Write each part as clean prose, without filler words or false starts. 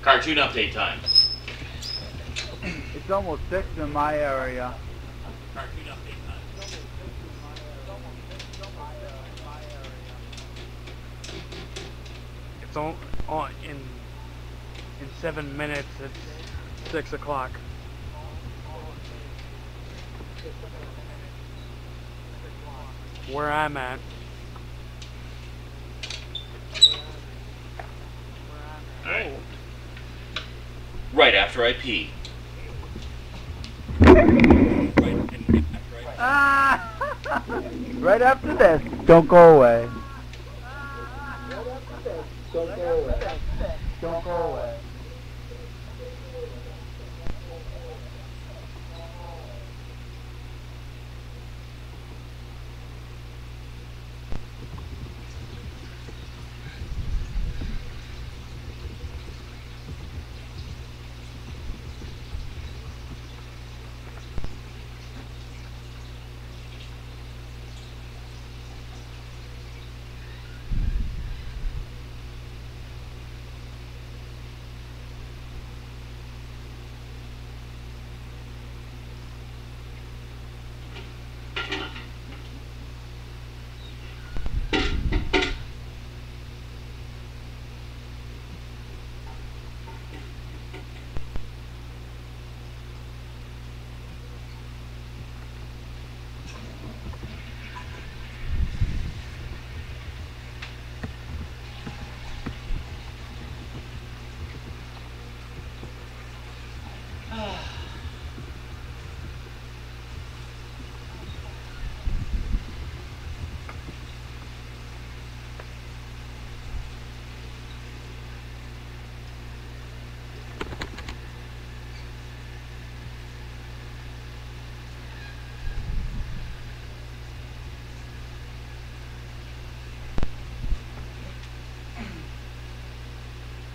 Cartoon update time. It's almost 6 in my area. Cartoon update time. It's on in 7 minutes. It's 6 o'clock. Where I'm at. Alright. Right after I pee. Right after this, don't go away. Don't go away.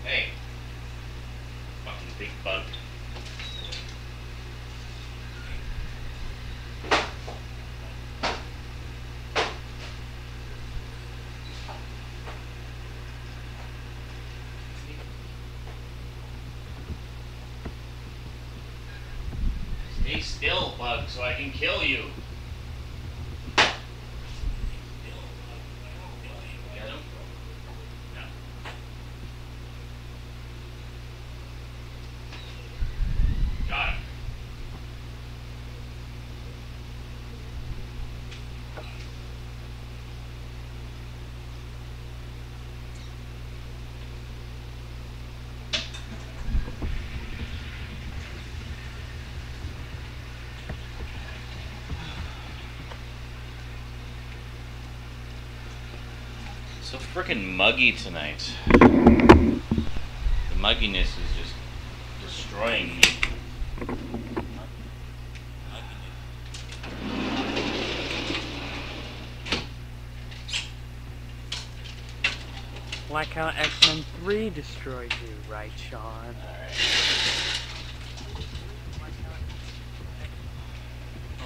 Hey. Fucking big bug. Stay still, bug, so I can kill you. Get him? No. Got him. So frickin' muggy tonight. The mugginess is just destroying me. Like how X-Men 3 destroyed you, right, Sean? Alright.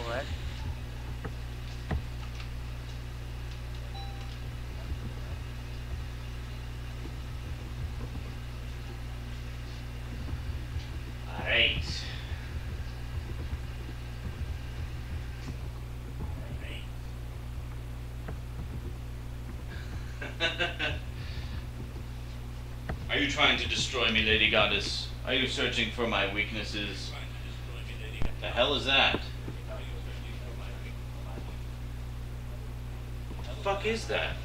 What? Alright. Are you trying to destroy me, Lady Goddess? Are you searching for my weaknesses? The hell is that? The fuck is that?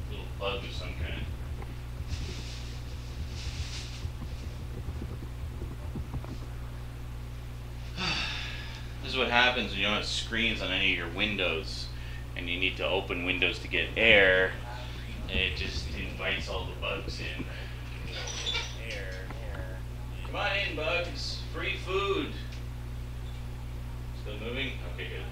Little bug of some kind. This is what happens when you don't have screens on any of your windows and you need to open windows to get air. It just invites all the bugs in. Air. Come on in, bugs. Free food. Still moving? Okay, good.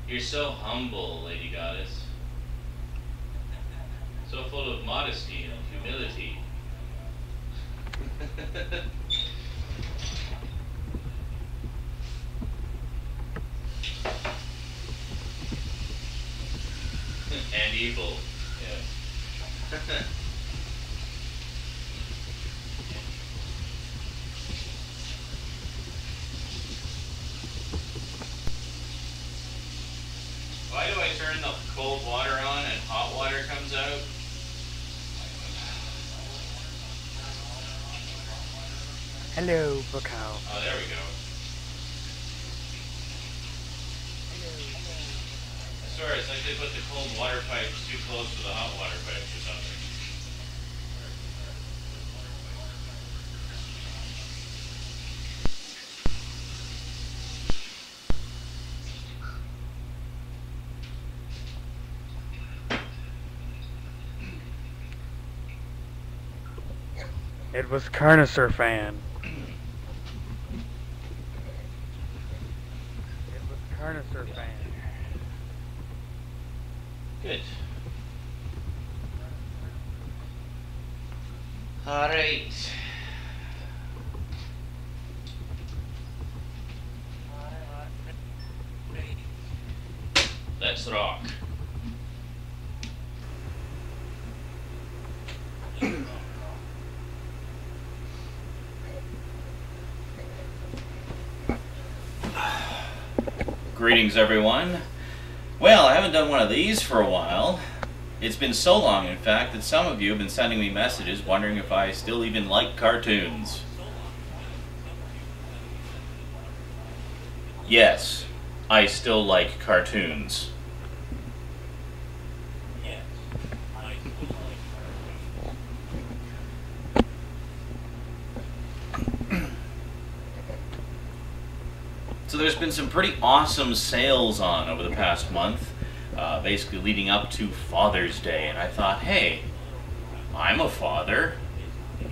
You're so humble, Lady Goddess. So full of modesty and humility. And evil, yes. Why do I turn the cold water on and hot water comes out? Hello, Buckow. Oh, there we go. I swear, it's like they put the cold water pipes too close to the hot water pipes or something. It was Carnicer fan. It was Carnicer fan. Good. All right. Let's rock. Greetings, everyone. Well, I haven't done one of these for a while. It's been so long, in fact, that some of you have been sending me messages wondering if I still even like cartoons. Yes, I still like cartoons. So there's been some pretty awesome sales on over the past month, basically leading up to Father's Day, and I thought, hey, I'm a father.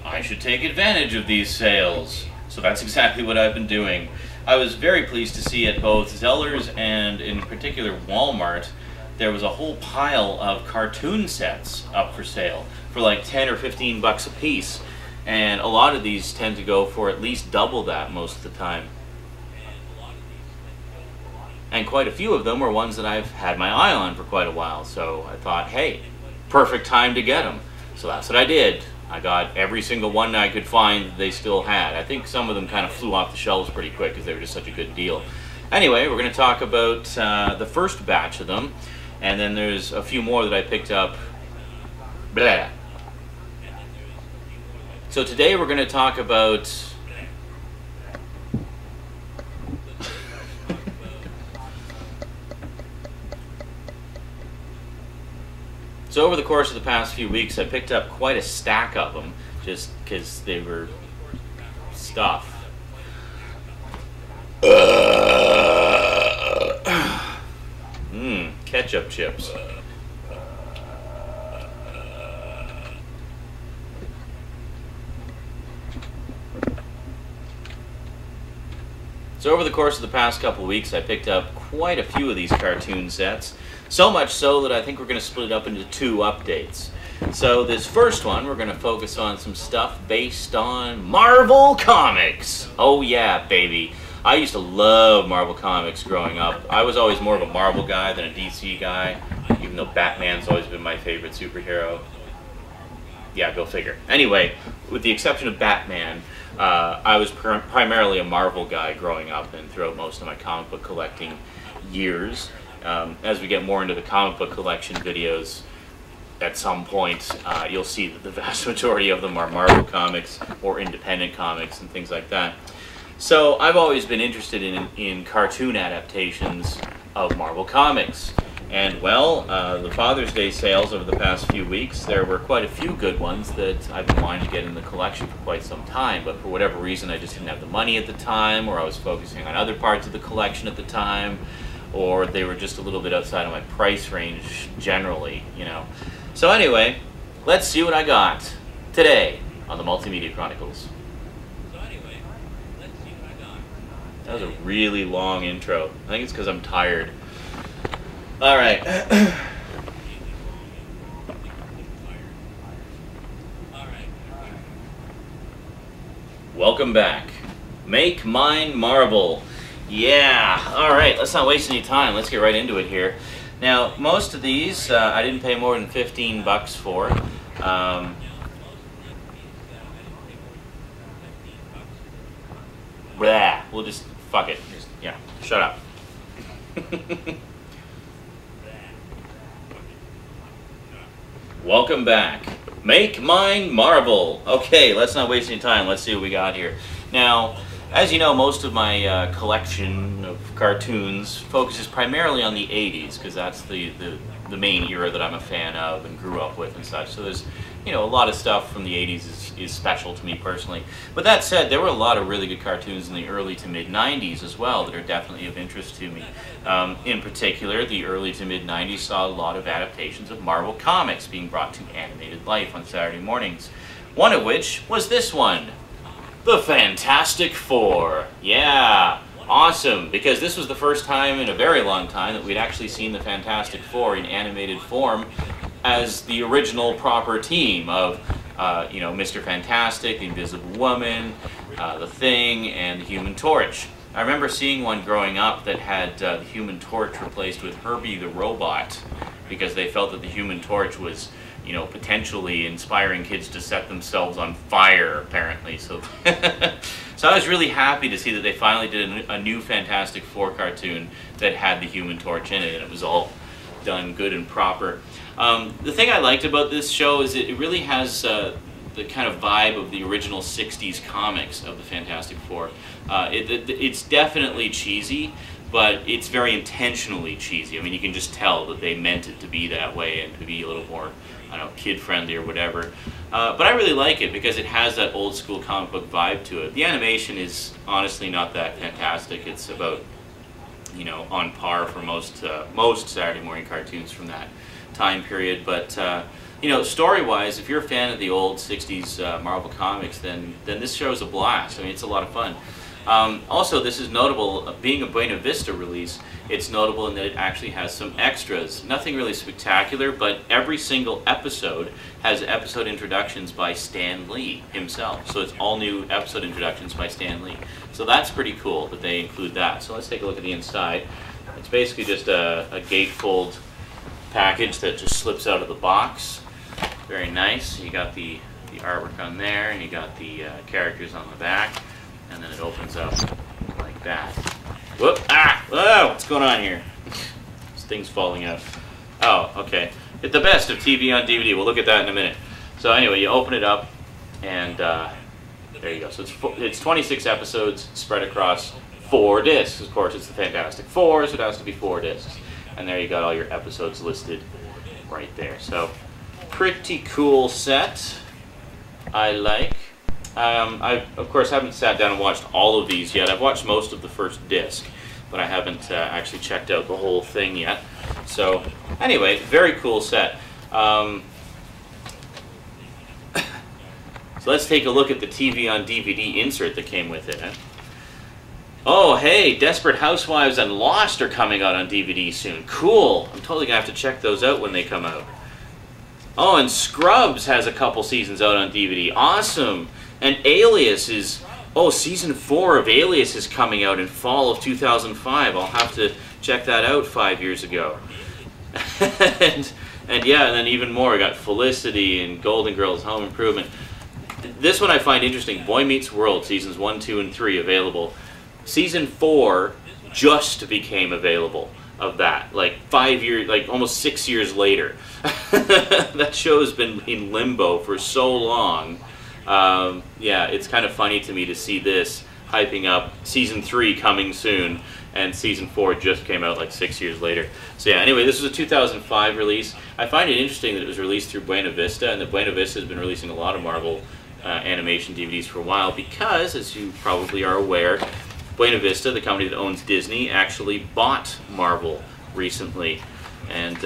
I should take advantage of these sales. So that's exactly what I've been doing. I was very pleased to see at both Zellers and in particular Walmart, there was a whole pile of cartoon sets up for sale for like 10 or 15 bucks a piece. And a lot of these tend to go for at least double that most of the time. And quite a few of them were ones that I've had my eye on for quite a while. So I thought, hey, perfect time to get them. So that's what I did. I got every single one I could find that they still had. I think some of them kind of flew off the shelves pretty quick because they were just such a good deal. Anyway, we're going to talk about the first batch of them. And then there's a few more that I picked up. Blah. So today we're going to talk about... So over the course of the past few weeks, I picked up quite a stack of them, just because they were stuff. Ketchup chips. So over the course of the past couple weeks, I picked up quite a few of these cartoon sets. So much so that I think we're going to split it up into 2 updates. So this first one, we're going to focus on some stuff based on Marvel Comics. Oh yeah, baby. I used to love Marvel Comics growing up. I was always more of a Marvel guy than a DC guy, even though Batman's always been my favorite superhero. Yeah, go figure. Anyway, with the exception of Batman, I was primarily a Marvel guy growing up and throughout most of my comic book collecting years. As we get more into the comic book collection videos, at some point you'll see that the vast majority of them are Marvel comics or independent comics and things like that. So I've always been interested in cartoon adaptations of Marvel Comics. And well, the Father's Day sales over the past few weeks, there were quite a few good ones that I've been wanting to get in the collection for quite some time, but for whatever reason I just didn't have the money at the time, or I was focusing on other parts of the collection at the time, or they were just a little bit outside of my price range generally, you know. So anyway, let's see what I got today on the Multimedia Chronicles. That was a really long intro. I think it's because I'm tired. All right. Welcome back. Make mine Marvel. Yeah. All right. Let's not waste any time. Let's get right into it here. Now, most of these I didn't pay more than $15 for. Blah. We'll just fuck it. Just, yeah. Shut up. Welcome back. Make mine Marvel. Okay, let's not waste any time. Let's see what we got here. Now, as you know, most of my collection of cartoons focuses primarily on the 80s, because that's the main era that I'm a fan of and grew up with and such. So there's, you know, a lot of stuff from the 80s is special to me personally. But that said, there were a lot of really good cartoons in the early to mid 90s as well that are definitely of interest to me. In particular, the early to mid 90s saw a lot of adaptations of Marvel Comics being brought to animated life on Saturday mornings. One of which was this one, The Fantastic Four. Yeah, awesome, because this was the first time in a very long time that we'd actually seen the Fantastic Four in animated form as the original proper team of, you know, Mr. Fantastic, the Invisible Woman, the Thing, and the Human Torch. I remember seeing one growing up that had the Human Torch replaced with Herbie the Robot, because they felt that the Human Torch was, you know, potentially inspiring kids to set themselves on fire, apparently. So, so I was really happy to see that they finally did a new Fantastic Four cartoon that had the Human Torch in it, and it was all done good and proper. The thing I liked about this show is it really has the kind of vibe of the original 60s comics of the Fantastic Four. It's definitely cheesy, but it's very intentionally cheesy. I mean, you can just tell that they meant it to be that way and to be a little more, I don't know, kid-friendly or whatever. But I really like it because it has that old-school comic book vibe to it. The animation is honestly not that fantastic. It's about, you know, on par for most Saturday morning cartoons from that time period. But you know, story-wise, if you're a fan of the old 60s Marvel Comics, then this show is a blast. I mean, it's a lot of fun. Also, this is notable, being a Buena Vista release, it's notable in that it actually has some extras. Nothing really spectacular, but every single episode has episode introductions by Stan Lee himself. So it's all new episode introductions by Stan Lee. So that's pretty cool that they include that. So let's take a look at the inside. It's basically just a gatefold package that just slips out of the box. Very nice. You got the artwork on there, and you got the characters on the back, and then it opens up like that. Whoop! Ah! Whoa! What's going on here? This thing's falling out. Oh, okay. It's the best of TV on DVD. We'll look at that in a minute. So anyway, you open it up, and there you go. So it's 26 episodes spread across 4 discs. Of course, it's the Fantastic Four, so it has to be 4 discs. And there you got all your episodes listed right there. So pretty cool set. I like. I, of course, haven't sat down and watched all of these yet. I've watched most of the first disc, but I haven't actually checked out the whole thing yet. So anyway, very cool set. So let's take a look at the TV on DVD insert that came with it. Oh, hey, Desperate Housewives and Lost are coming out on DVD soon. Cool. I'm totally going to have to check those out when they come out. Oh, and Scrubs has a couple seasons out on DVD. Awesome. And Alias is... Oh, Season 4 of Alias is coming out in fall of 2005. I'll have to check that out 5 years ago. and yeah, and then even more. I got Felicity and Golden Girls, Home Improvement. This one I find interesting. Boy Meets World, Seasons 1, 2, and 3 available. Season 4 just became available of that, like 5 years, like almost 6 years later. That show has been in limbo for so long. Yeah, it's kind of funny to me to see this hyping up Season 3 coming soon, and Season 4 just came out like 6 years later. So yeah, anyway, this was a 2005 release. I find it interesting that it was released through Buena Vista, and that Buena Vista has been releasing a lot of Marvel animation DVDs for a while because, as you probably are aware, Buena Vista, the company that owns Disney, actually bought Marvel recently. And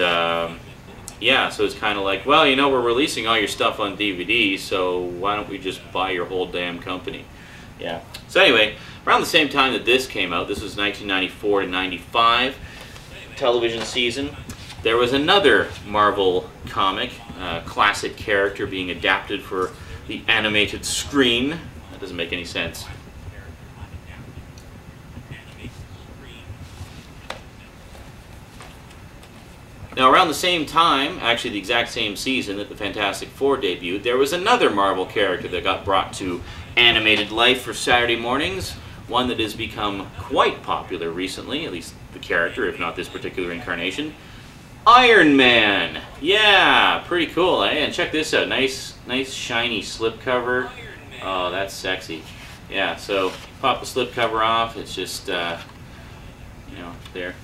yeah, so it's kind of like, well, you know, we're releasing all your stuff on DVD, so why don't we just buy your whole damn company? Yeah. So anyway, Around the same time that this came out, this was 1994 to 95 television season, there was another Marvel comic, classic character being adapted for the animated screen. That doesn't make any sense. Now, around the same time, actually the exact same season that the Fantastic Four debuted, there was another Marvel character that got brought to animated life for Saturday mornings, one that has become quite popular recently, at least the character, if not this particular incarnation. Iron Man! Yeah, pretty cool, eh? And check this out, nice shiny slipcover. Oh, that's sexy. Yeah, so pop the slipcover off, it's just, you know, there.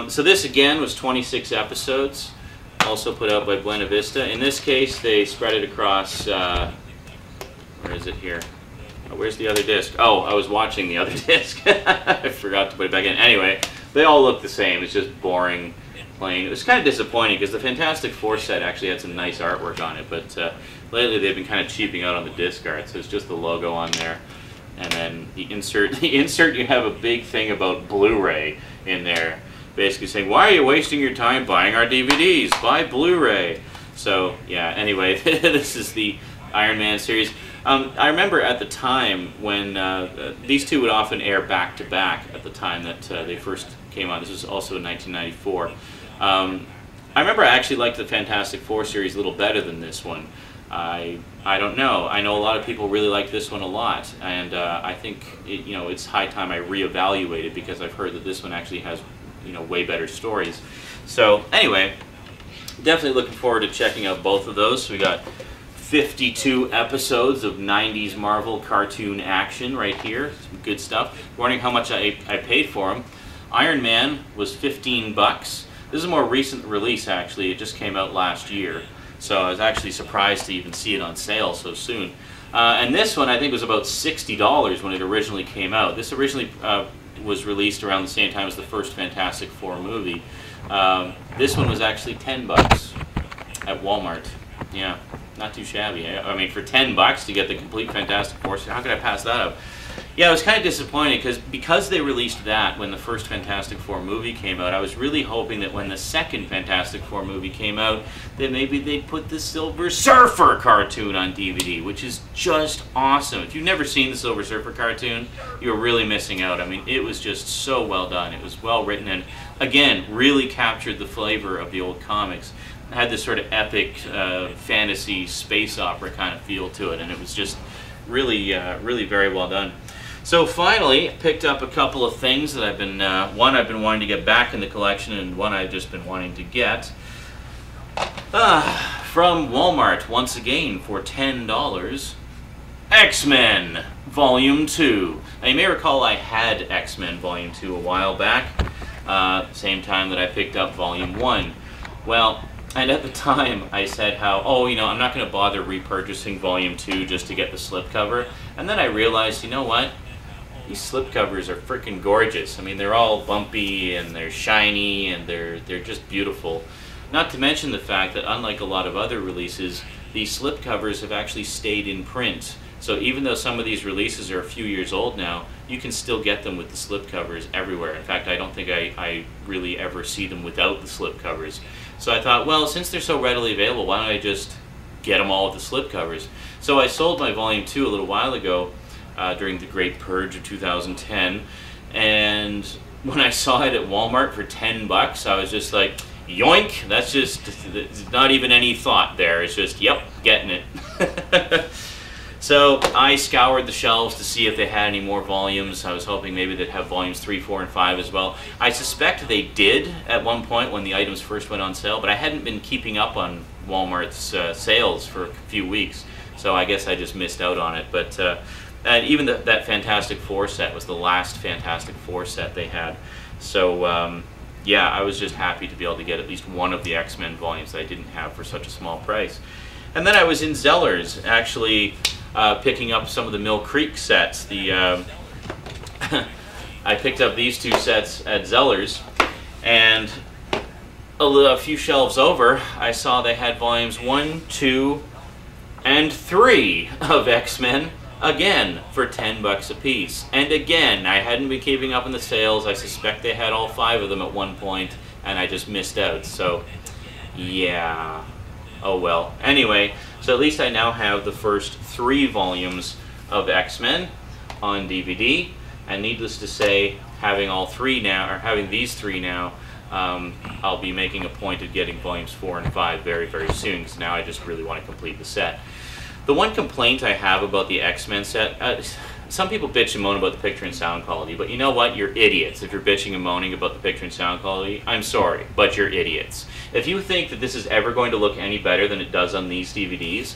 So this again was 26 episodes, also put out by Buena Vista. In this case, they spread it across, where is it here? Oh, where's the other disc? Oh, I was watching the other disc. I forgot to put it back in. Anyway, they all look the same. It's just boring, plain. It was kind of disappointing because the Fantastic Four set actually had some nice artwork on it, but lately they've been kind of cheaping out on the disc art, so it's just the logo on there. And then the insert, you have a big thing about Blu-ray in there, basically saying, why are you wasting your time buying our DVDs? Buy Blu-ray. So, yeah, anyway, this is the Iron Man series. I remember at the time when these two would often air back-to-back at the time that they first came out. This was also in 1994. I remember I actually liked the Fantastic Four series a little better than this one. I don't know. I know a lot of people really like this one a lot, and I think it's high time I reevaluate it because I've heard that this one actually has way better stories. So anyway, definitely looking forward to checking out both of those. So we got 52 episodes of 90s Marvel cartoon action right here. Some good stuff. Wondering how much I paid for them. Iron Man was 15 bucks. This is a more recent release actually. It just came out last year. So I was actually surprised to even see it on sale so soon. And this one I think was about $60 when it originally came out. This originally was released around the same time as the first Fantastic Four movie. This one was actually 10 bucks at Walmart. Yeah, not too shabby. I mean, for 10 bucks to get the complete Fantastic Four, how could I pass that up? Yeah, I was kind of disappointed because they released that when the first Fantastic Four movie came out. I was really hoping that when the second Fantastic Four movie came out, that maybe they'd put the Silver Surfer cartoon on DVD, which is just awesome. If you've never seen the Silver Surfer cartoon, you're really missing out. I mean, it was just so well done. It was well written and, again, really captured the flavor of the old comics. It had this sort of epic fantasy space opera kind of feel to it, and it was just really, really very well done. So finally, picked up a couple of things that I've been, one I've been wanting to get back in the collection and one I've just been wanting to get. From Walmart, once again, for $10, X-Men Volume 2. Now you may recall I had X-Men Volume 2 a while back, same time that I picked up Volume 1. Well, and at the time I said how, oh, I'm not going to bother repurchasing Volume 2 just to get the slipcover. And then I realized, you know what? These slipcovers are freaking gorgeous. I mean, they're all bumpy and they're shiny and they're just beautiful. Not to mention the fact that unlike a lot of other releases, these slipcovers have actually stayed in print. So even though some of these releases are a few years old now, you can still get them with the slipcovers everywhere. In fact, I don't think I really ever see them without the slipcovers. So I thought, well, since they're so readily available, why don't I just get them all with the slipcovers? So I sold my Volume 2 a little while ago during the Great Purge of 2010, and when I saw it at Walmart for 10 bucks, I was just like, yoink, that's just not even any thought there. It's just, yep, getting it. So I scoured the shelves to see if they had any more volumes. I was hoping maybe they'd have volumes 3, 4, and 5 as well. I suspect they did at one point when the items first went on sale, but I hadn't been keeping up on Walmart's sales for a few weeks, so I guess I just missed out on it. But and even that Fantastic Four set was the last Fantastic Four set they had. So yeah, I was just happy to be able to get at least one of the X-Men volumes that I didn't have for such a small price. And then I was in Zellers, actually picking up some of the Mill Creek sets. I picked up these two sets at Zellers, and a few shelves over, I saw they had volumes 1, 2, and 3 of X-Men again for 10 bucks a piece. And again, I hadn't been keeping up on the sales. I suspect they had all 5 of them at one point, and I just missed out. So, yeah. Oh well. Anyway, so at least I now have the first 3 volumes of X-Men on DVD, and needless to say, having all 3 now, or having these 3 now, I'll be making a point of getting volumes 4 and 5 very, very soon, because now I just really want to complete the set. The one complaint I have about the X-Men set, some people bitch and moan about the picture and sound quality, but you know what? You're idiots if you're bitching and moaning about the picture and sound quality. I'm sorry, but you're idiots. If you think that this is ever going to look any better than it does on these DVDs,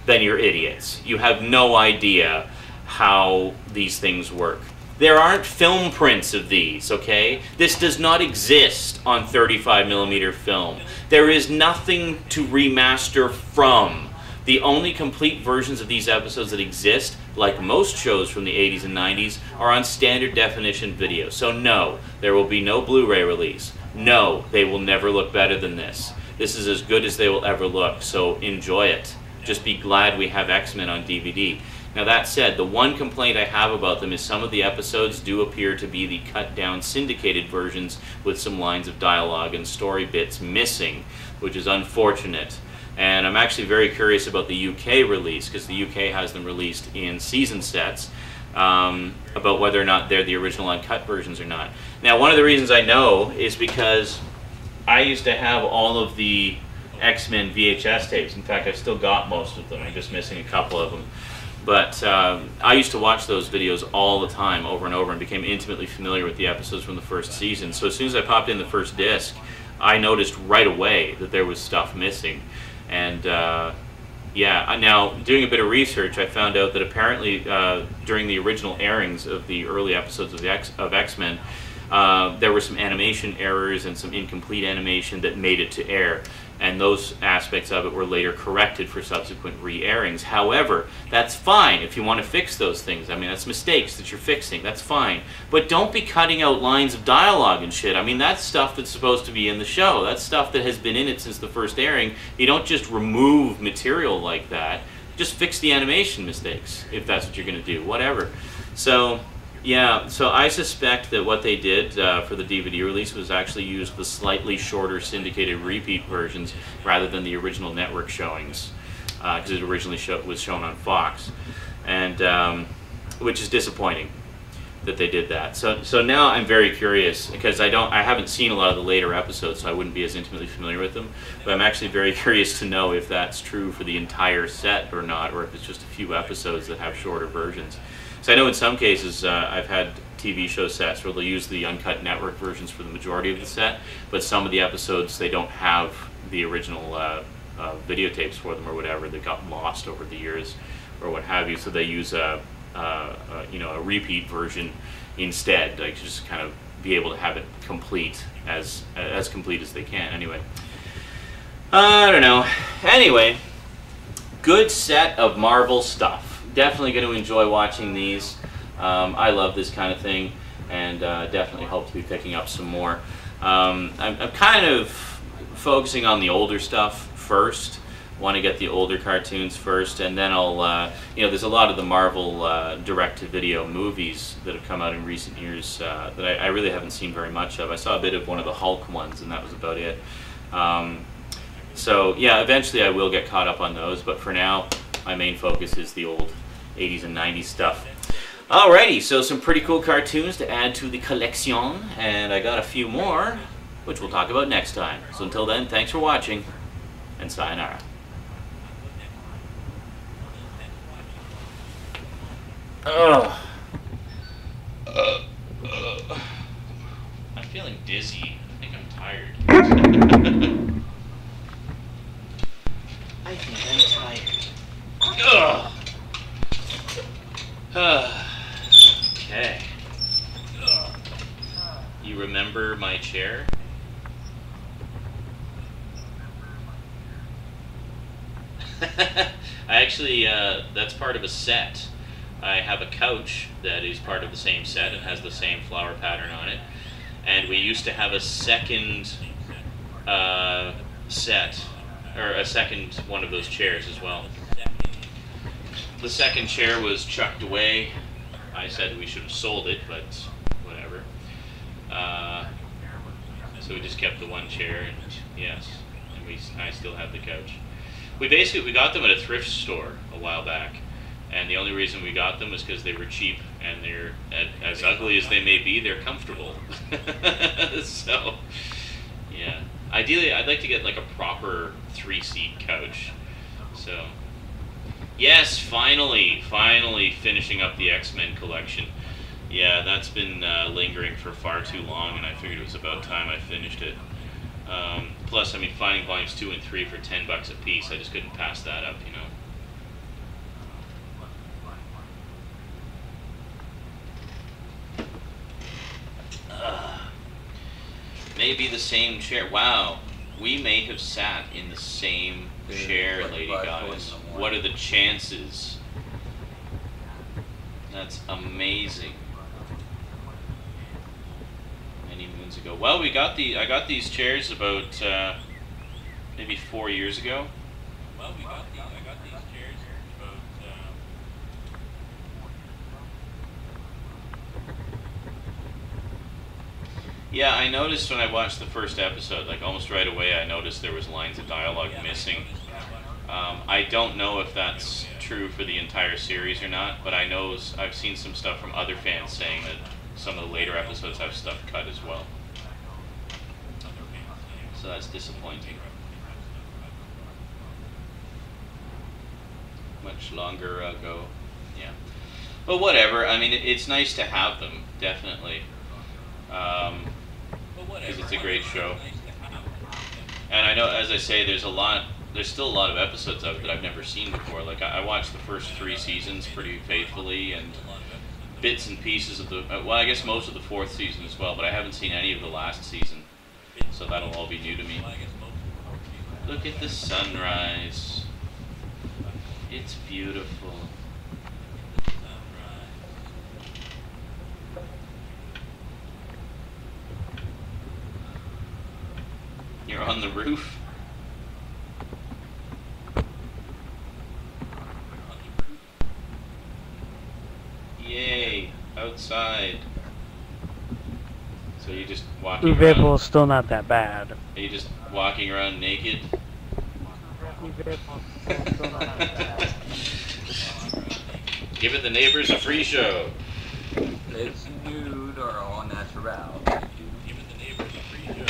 then you're idiots. You have no idea how these things work. There aren't film prints of these, okay? This does not exist on 35mm film. There is nothing to remaster from. The only complete versions of these episodes that exist, like most shows from the 80s and 90s, are on standard definition video. So no, there will be no Blu-ray release. No, they will never look better than this. This is as good as they will ever look, so enjoy it. Just be glad we have X-Men on DVD. Now that said, the one complaint I have about them is some of the episodes do appear to be the cut-down syndicated versions with some lines of dialogue and story bits missing, which is unfortunate. And I'm actually very curious about the UK release, because the UK has them released in season sets, about whether or not they're the original uncut versions or not. Now, one of the reasons I know is because I used to have all of the X-Men VHS tapes. In fact, I've still got most of them. I'm just missing a couple of them. But I used to watch those videos all the time, over and over, and became intimately familiar with the episodes from the first season. So as soon as I popped in the first disc, I noticed right away that there was stuff missing. And yeah, now doing a bit of research, I found out that apparently during the original airings of the early episodes of X-Men, there were some animation errors and some incomplete animation that made it to air. And those aspects of it were later corrected for subsequent re-airings. However, that's fine if you want to fix those things. I mean, that's mistakes that you're fixing. That's fine. But don't be cutting out lines of dialogue and shit. I mean, that's stuff that's supposed to be in the show. That's stuff that has been in it since the first airing. You don't just remove material like that. Just fix the animation mistakes, if that's what you're going to do. Whatever. So, yeah, so I suspect that what they did for the DVD release was actually use the slightly shorter syndicated repeat versions rather than the original network showings, because it originally was shown on Fox, and which is disappointing that they did that. So now I'm very curious, because I haven't seen a lot of the later episodes, so I wouldn't be as intimately familiar with them, but I'm actually very curious to know if that's true for the entire set or not, or if it's just a few episodes that have shorter versions. So I know in some cases I've had TV show sets where they'll use the uncut network versions for the majority of the set, but some of the episodes they don't have the original videotapes for them or whatever. They got lost over the years or what have you, so they use a repeat version instead, like just kind of be able to have it complete as complete as they can. Anyway, I don't know. Anyway, good set of Marvel stuff. Definitely going to enjoy watching these. I love this kind of thing, and definitely hope to be picking up some more. I'm kind of focusing on the older stuff first. Want to get the older cartoons first, and then I'll, there's a lot of the Marvel direct-to-video movies that have come out in recent years that I really haven't seen very much of. I saw a bit of one of the Hulk ones, and that was about it. So yeah, eventually I will get caught up on those, but for now, my main focus is the old 80s and 90s stuff. Alrighty, so some pretty cool cartoons to add to the collection, and I got a few more, which we'll talk about next time. So until then, thanks for watching, and sayonara. I'm feeling dizzy. I think I'm tired. I think I'm tired. Ugh. Okay. You remember my chair? I actually, that's part of a set. I have a couch that is part of the same set and has the same flower pattern on it. And we used to have a second set, or a second one of those chairs as well. The second chair was chucked away. I said we should have sold it, but whatever. So we just kept the one chair, and yes, and I still have the couch. We got them at a thrift store a while back, and the only reason we got them was because they were cheap, and they're as ugly as they may be, they're comfortable. So yeah, ideally I'd like to get like a proper 3-seat couch. So yes, finally finishing up the X-Men collection. Yeah, that's been lingering for far too long, and I figured it was about time I finished it. Plus, I mean, finding volumes 2 and 3 for $10 a piece, I just couldn't pass that up, you know. Maybe the same chair. Wow, we may have sat in the same chair, Lady Goddess. What are the chances? That's amazing. Many moons ago. Well, I got these chairs about maybe 4 years ago. Well, I got these chairs about. Yeah, I noticed when I watched the first episode, like almost right away, I noticed there was lines of dialogue missing. I don't know if that's true for the entire series or not, but I know I've seen some stuff from other fans saying that some of the later episodes have stuff cut as well. So that's disappointing. Much longer ago, yeah. But whatever. I mean, it's nice to have them, definitely. Because it's a great show. And I know, as I say, there's still a lot of episodes of it that I've never seen before. Like, I watched the first 3 seasons pretty faithfully, and bits and pieces of well, I guess most of the 4th season as well, but I haven't seen any of the last season. So that'll all be new to me. Look at the sunrise. It's beautiful. You're on the roof? Yay, outside. So you're just walking around? Uvepo's still not that bad. Are you just walking around naked? Give it the neighbors a free show. It's nude or all natural. Give it the neighbors a free show.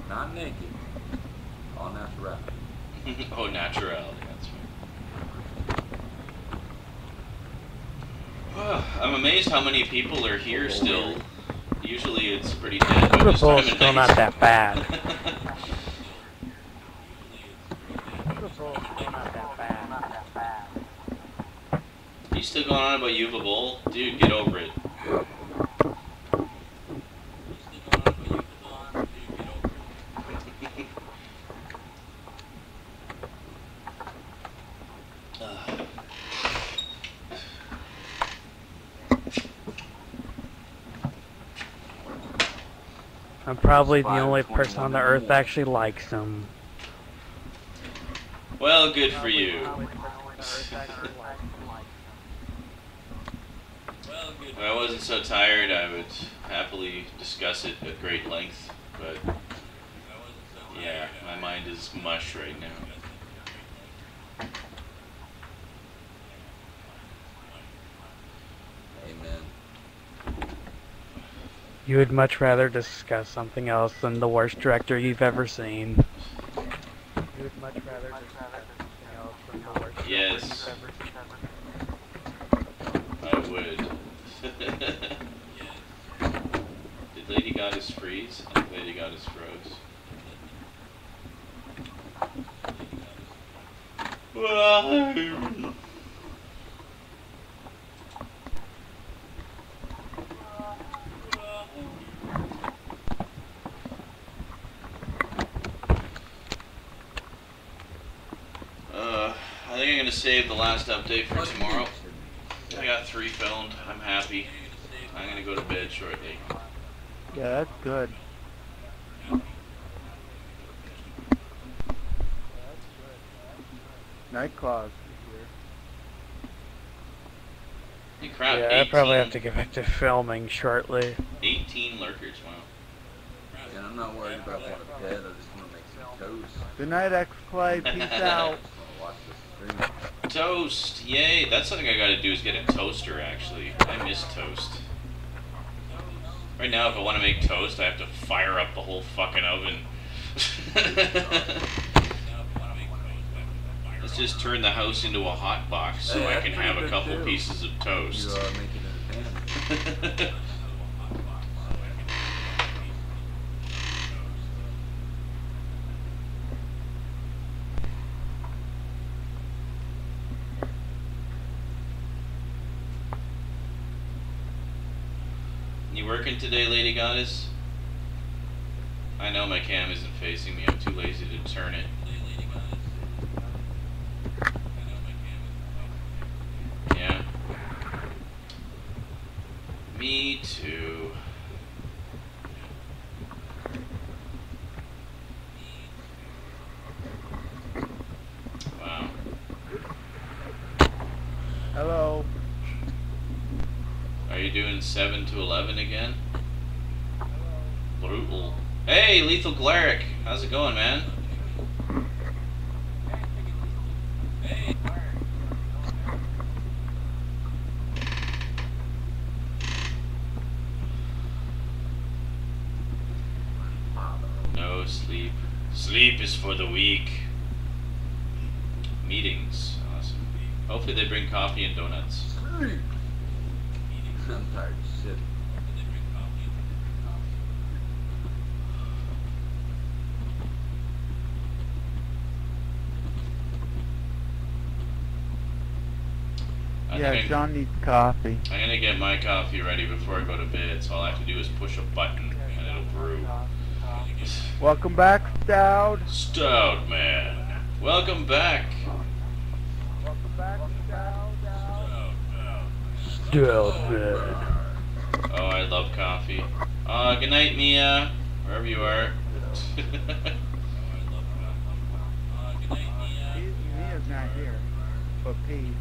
Not naked. All natural. Oh, natural. That's right. I'm amazed how many people are here still. Usually it's pretty dead by this time Uvepo's of still night. not that bad. You still going on about Yuva Bowl? Dude, get over it. I'm probably the only person on the earth that actually likes him. Well, good for you. If I wasn't so tired, I would happily discuss it at great length, but yeah, my mind is mush right now. Amen. You would much rather discuss something else than the worst director you've ever seen. You would much rather discuss something else than the worst director Yes, you've ever seen. I would. Did Lady Goddess freeze? I think Lady Goddess froze. I think I'm going to save the last update for tomorrow. I got 3 filmed. I'm happy. I'm going to go to bed shortly. Yeah, that's good. Nightclaw's here. Hey crap, Yeah, I 18, probably have to get back to filming shortly. 18 lurkers, wow. And I'm not worried about going to bed. I just want to make some toast. Good night, X-Play. Peace out. I just want to watch this stream. Toast, yay, that's something I gotta do is get a toaster actually. I miss toast. Right now if I want to make toast I have to fire up the whole fucking oven. Let's just turn the house into a hot box so I can have a couple pieces of toast. You make it in a pan. You working today, Lady Goddess? I know my cam isn't facing me. I'm too lazy to turn it. Yeah. Me too. Wow. Hello. Are you doing 7 to 11 again? Brutal. Hey, Lethal Glaric. How's it going, man? No sleep. Sleep is for the weak. Meetings. Awesome. Hopefully they bring coffee and donuts. I'm tired of shit. Yeah, Sean needs coffee. I'm gonna get my coffee ready before I go to bed, so all I have to do is push a button and it'll brew. Welcome back, Stout. Stout man. Welcome back. Welcome back, Stout. Stout man. Oh, I love coffee. Good night, Mia. Wherever you are. Mia's not here, but Pete.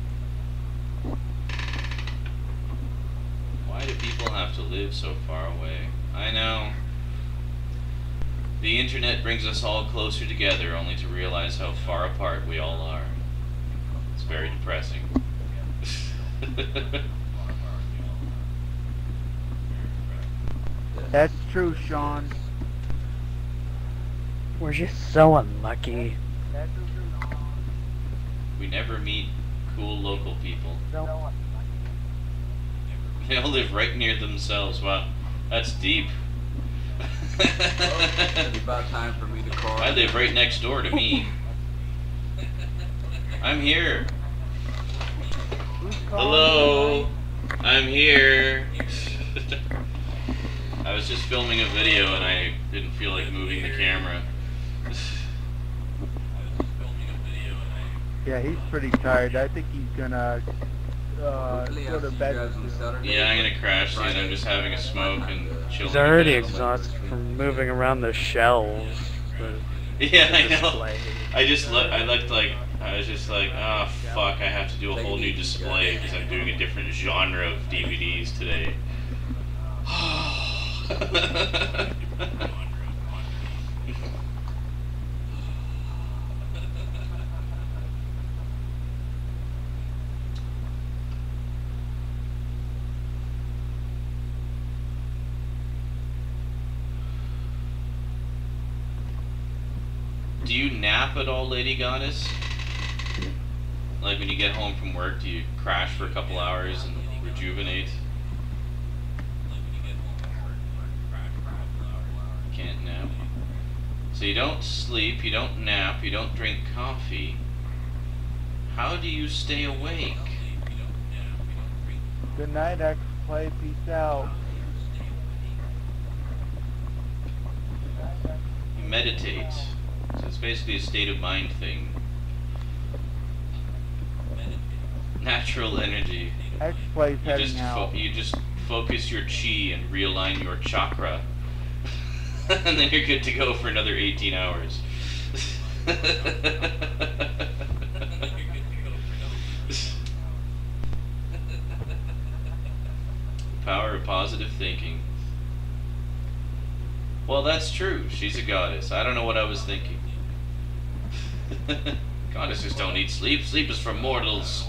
Why do people have to live so far away? I know. The internet brings us all closer together only to realize how far apart we all are. It's very depressing. That's true, Sean. We're just so unlucky. We never meet cool local people. They all live right near themselves. Wow, that's deep. It's about time for me to call. I live right next door to me. I'm here. Hello. I'm here. I was just filming a video and I didn't feel like moving the camera. Yeah, he's pretty tired. I think he's gonna go to bed soon. Yeah, I'm gonna crash and I'm just having a smoke and chill. He's already exhausted from moving around the shelves. Yeah, I know. I was just like, oh fuck, I have to do a whole new display because I'm doing a different genre of DVDs today. Do you nap at all, Lady Goddess? Like when you get home from work, do you crash for a couple hours and rejuvenate? Can't nap. So you don't sleep, you don't nap, you don't drink coffee. How do you stay awake? Good night, X-Play. Peace out. You meditate. So it's basically a state of mind thing. Natural energy. X-Play's heading out. You just focus your chi and realign your chakra And then you're good to go for another 18 hours. Power of positive thinking. Well, that's true. She's a goddess. I don't know what I was thinking. Goddesses don't need sleep. Sleep is for mortals.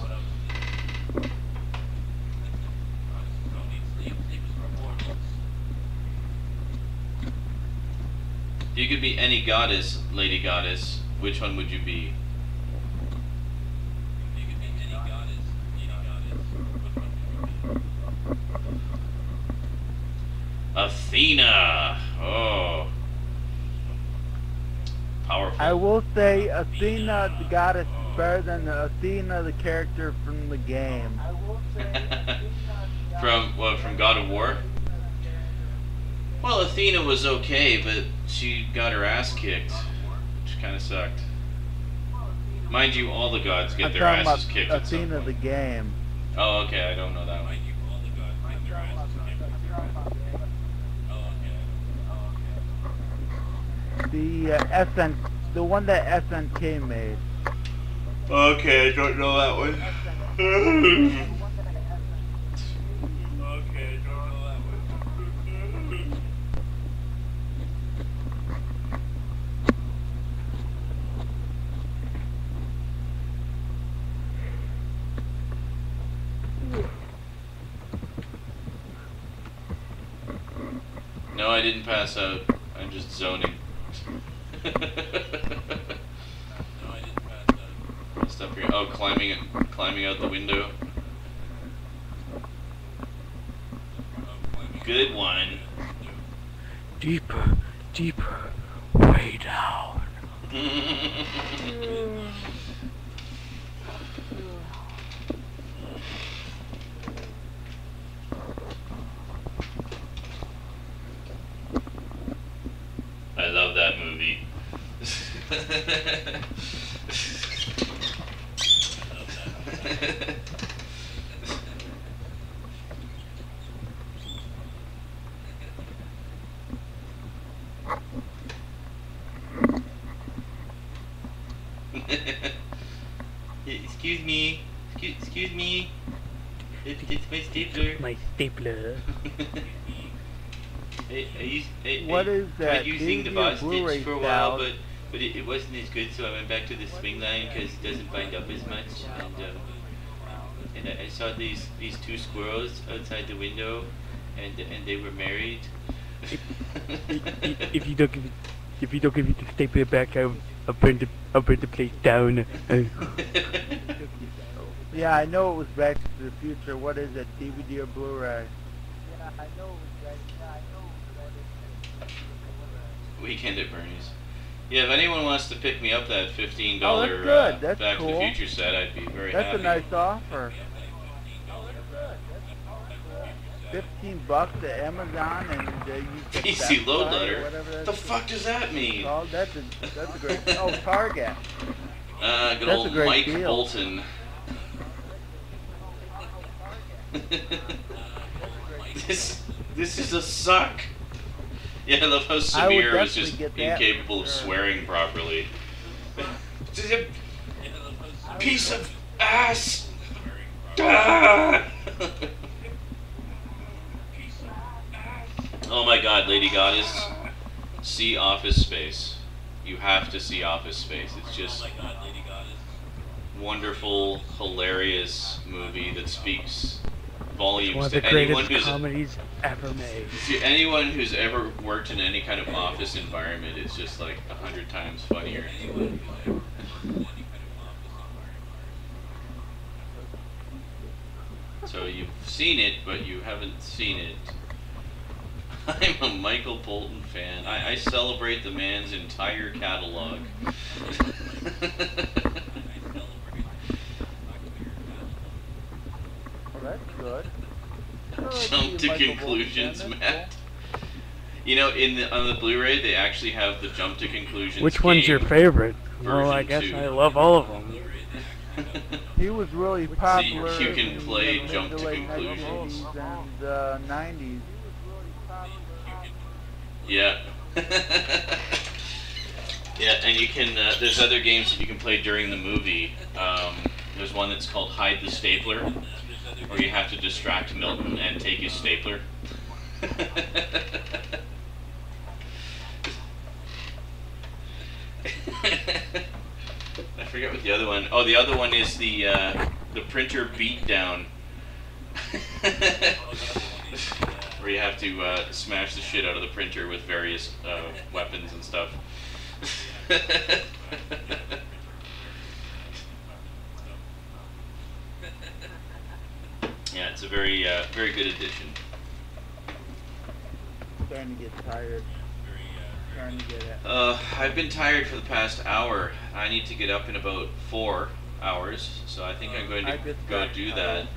If you could be any goddess, lady goddess, which one would you be? Athena! Oh. Powerful. I will say Athena, the goddess, is better than Athena, the character from the game. From what? From God of War? Well, Athena was okay, but she got her ass kicked, which kind of sucked. Mind you, all the gods get their asses kicked at some Athena, point. the game. Oh, okay, I don't know that one. The one that SNK made. Okay, I don't know that one. Okay, I don't know that one. No, I didn't pass out. I'm just zoning. No, I didn't pass out. Stuff here. Oh, climbing out the window. Good one. Deeper, deeper, way down. I love that movie. Excuse me. Excuse me. It's my stapler. My stapler. What is that? Tried using the boss Blu-ray stitch for a style. while, but it wasn't as good, so I went back to the swing line because it doesn't bind up as much. And I saw these two squirrels outside the window, and they were married. If you don't give me the stapler back, I'll burn the place down. Yeah, I know it was Back to the Future. What is it, DVD or Blu-ray? Yeah, I know it was Weekend at Bernie's. Yeah, if anyone wants to pick me up that $15 Oh, that's good. That's Back cool. to the Future set, I'd be very That's happy. a nice offer. $15 at Amazon, and you get PC load Best Buy or letter? whatever The that's fuck does that mean? called. That's a great. Oh, Target. Good That's old a great Mike deal. Bolton. This is a suck. Yeah, I love how I would Samir was definitely just get that, incapable of sure. swearing properly. This is a piece of ass. Ah! Oh my God, Lady Goddess, see Office Space. You have to see Office Space. It's just wonderful, hilarious movie that speaks volumes One of to the anyone greatest who's comedies ever made. to anyone who's ever worked in any kind of office environment. It's just like 100 times funnier. So you've seen it, but you haven't seen it. I'm a Michael Bolton fan. I celebrate the man's entire catalog. Oh, that's good. Jump to conclusions, Matt. You know, on the Blu-ray, they actually have the jump to conclusions. Which one's your game. favorite? Well, I version guess 2. I love all of them. He was really popular. you can in play the Jump mid to late Conclusions. 1980s and 90s. Yeah. Yeah, and you can. There's other games that you can play during the movie. There's one that's called Hide the Stapler, where you have to distract Milton and take his stapler. I forget what the other one. Oh, the other one is the printer beatdown, where you have to smash the shit out of the printer with various weapons and stuff. Yeah, it's a very very good addition. Starting to get tired. Trying to get it. I've been tired for the past hour. I need to get up in about 4 hours, so I think I'm going to go do that.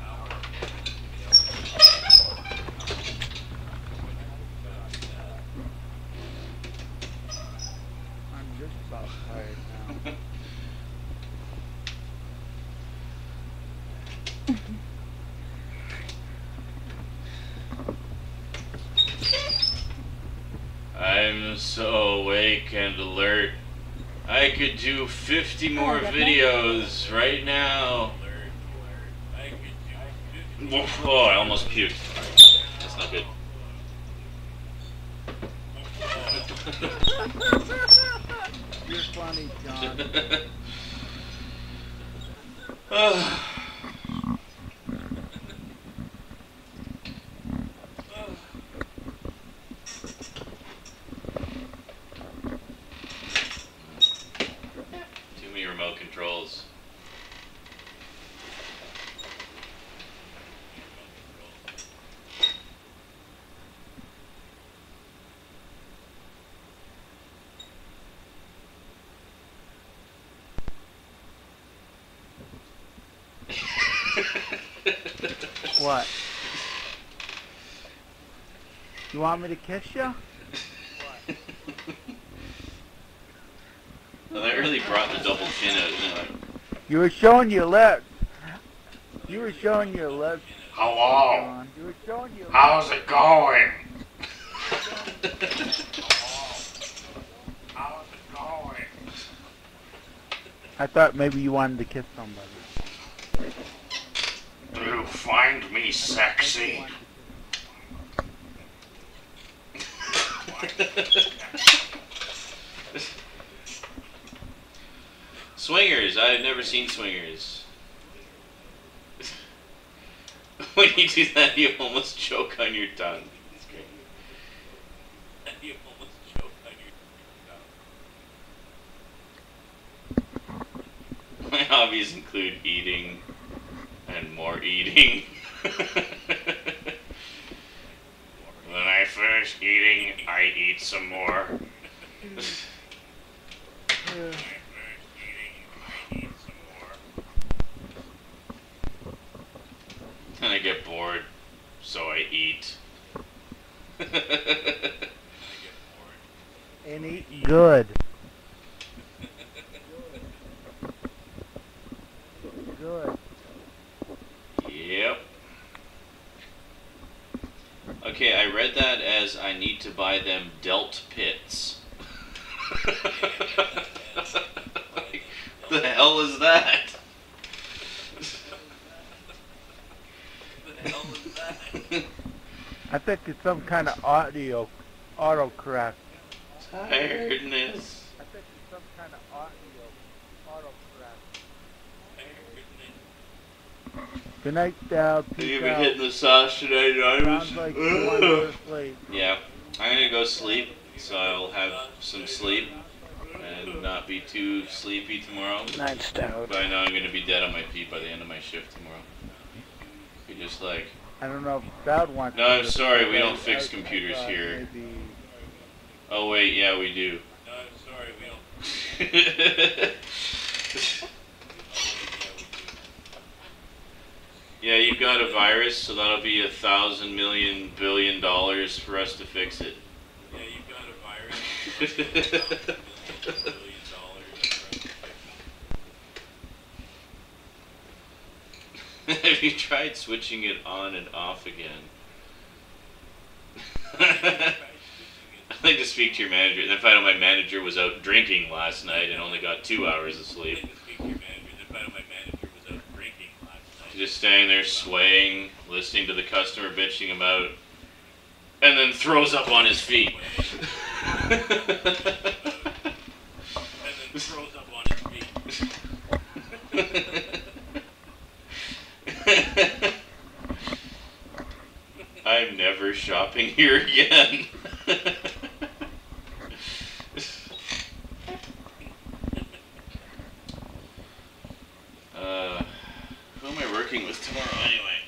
I'm just about tired now. I'm so awake and alert. I could do 50 more videos right now. Oh, I almost puked. That's not good. You're funny, John. Too many remote controls. What? You want me to kiss you? Well, that really brought the double chin out, didn't it? You were showing your lips. You were showing your lips. Hello. John. You were showing your lips. How's it going? How's it going? I thought maybe you wanted to kiss somebody. Do you find me sexy? Swingers. I've never seen Swingers. When you do that, you almost choke on your tongue. It's great. You almost choke on your tongue. My hobbies include eating and more eating. When I finish eating, I eat some more. And I get bored, so I eat. And eat good. Good. Yep. Okay, I read that as I need to buy them Delt Pits. Like, the hell is that? I think it's some kind of autocorrect. Tiredness. I think it's some kind of autocorrect. Good night, Dal. Have you been hitting the sauce today, Sounds like you want to go to sleep. Yeah, I'm gonna go sleep, so I'll have some sleep and not be too sleepy tomorrow. Night stout. But I know I'm gonna be dead on my feet by the end of my shift tomorrow. Be just like, I don't know if Dad wants no, to I'm go to sorry, sleep. we don't fix I computers thought here. Maybe... Oh wait, yeah, we do. No, I'm sorry, we don't. Yeah, you've got a virus, so that'll be $1,000 million billion for us to fix it. Yeah, you've got a virus. Have you tried switching it on and off again? I'd like to speak to your manager. And then find out my manager was out drinking last night and only got 2 hours of sleep. Just standing there swaying, listening to the customer bitching about, and then throws up on his feet. I'm never shopping here again. Who am I working with tomorrow anyway?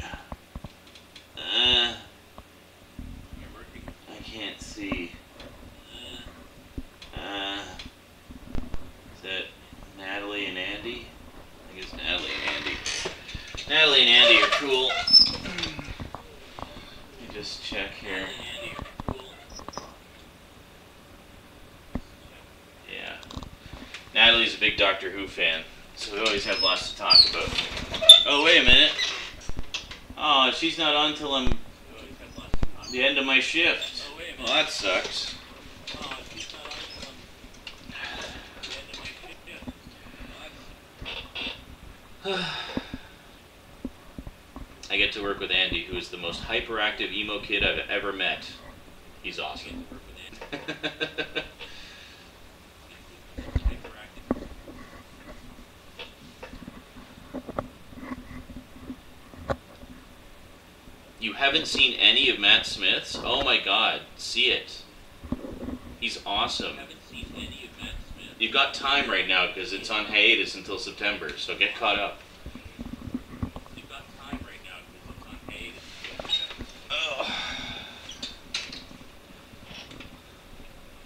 I can't see. Is that Natalie and Andy? I think it's Natalie and Andy. Natalie and Andy are cool. Let me just check here. Yeah. Natalie's a big Doctor Who fan, so we always have lots to talk about. Oh, wait a minute. Oh, she's not on till I'm the end of my shift. Well, that sucks. I get to work with Andy, who is the most hyperactive emo kid I've ever met. He's awesome. You haven't seen any of Matt Smith's? Oh my god, see it. He's awesome. You've got time right now because it's on hiatus until September, so get caught up. Oh.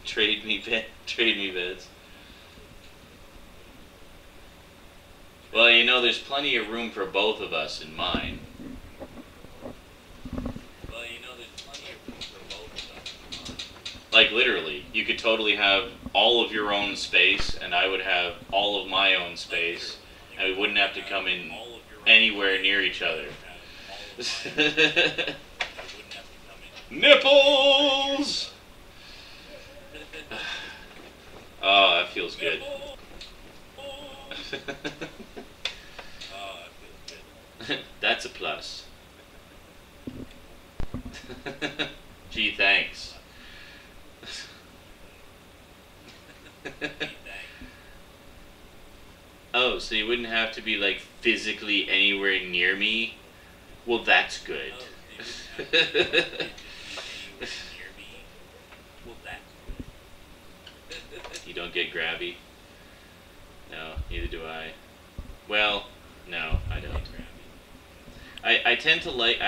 Trade me beds. Well, you know, there's plenty of room for both of us in mine. Like, literally, you could totally have all of your own space, and I would have all of my own space, and we wouldn't have to come in anywhere near each other. Nipples! Oh, that feels good. That's a plus. Gee, thanks. Oh, so you wouldn't have to be, like, physically anywhere near me? Well, that's good. You don't get grabby? No, neither do I. Well, no, I don't. I tend to like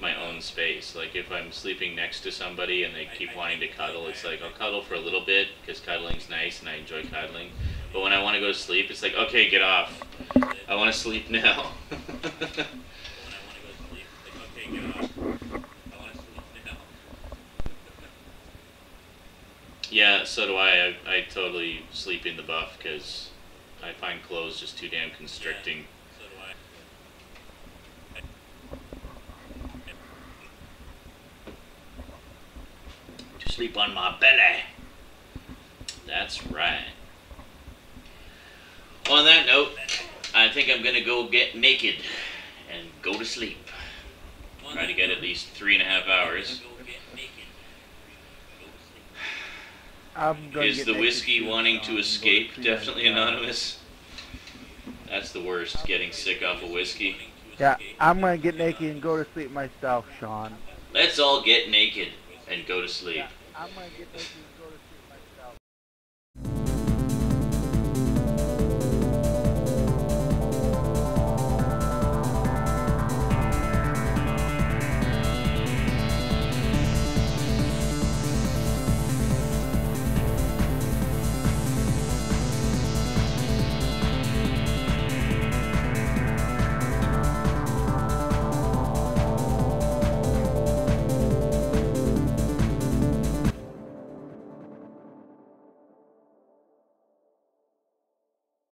my own space. Like, if I'm sleeping next to somebody and they keep wanting to cuddle, it's like I'll cuddle for a little bit because cuddling's nice and I enjoy cuddling. But when I want to go to sleep, it's like, okay, get off. I want to sleep now. Yeah, so do I. I totally sleep in the buff because I find clothes just too damn constricting. To sleep on my belly. That's right. On that note, I think I'm gonna go get naked and go to sleep. Try to get at least 3.5 hours. Is the whiskey wanting to escape definitely anonymous? That's the worst, getting sick off of whiskey. Yeah, I'm gonna get naked and go to sleep myself, Sean. Let's all get naked and go to sleep. Yeah, I'm gonna get naked and go to sleep.